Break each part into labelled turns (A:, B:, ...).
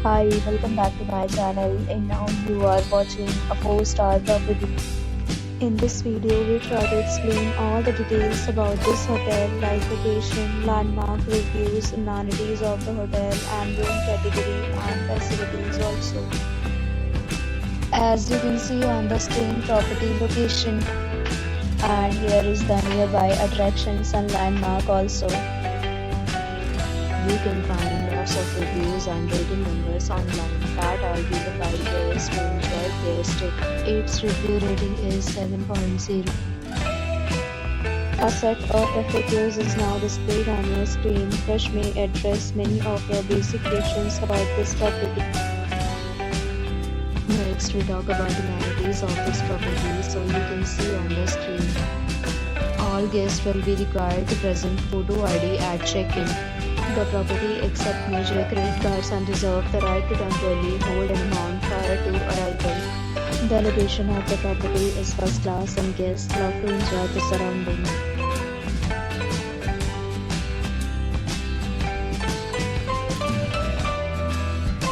A: Hi, welcome back to my channel and now you are watching a 4-star property. In this video, we try to explain all the details about this hotel like location, landmark reviews, amenities of the hotel and room category and facilities also. As you can see on the screen, property location, and here is the nearby attractions and landmark also. You can find lots of reviews and rating numbers online that are given by guests who enjoy their stay. Its review rating is 7.0. A set of FAQs is now displayed on your screen, which may address many of your basic questions about this property. Next, we talk about amenities of this property, so you can see on the screen. All guests will be required to present photo ID at check-in. The property accepts major credit cards and reserves the right to temporarily hold an amount prior to arrival. The location of the property is first class and guests love to enjoy the surroundings.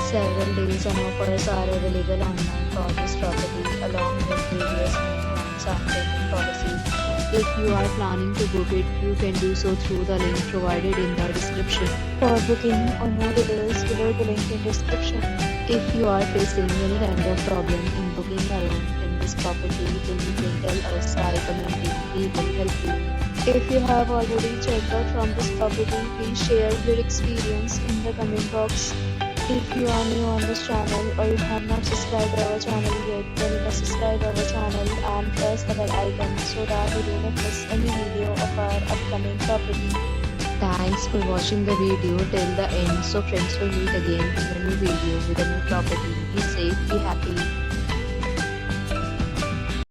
A: Several deals and offers are available online for this property along with various minimums and payment policies. If you are planning to book it, you can do so through the link provided in the description. For booking or more details, below the link in description. If you are facing any kind of problem in booking a room in this property, then you can tell us by commenting. We will help you. If you have already checked out from this property, please share your experience in the comment box. If you are new on this channel or you have not subscribed our channel yet, then you must subscribe our channel and press the bell icon so that you do not miss any video of our upcoming property. Thanks for watching the video till the end. So friends, will meet again in a new video with a new property. Be safe, be happy.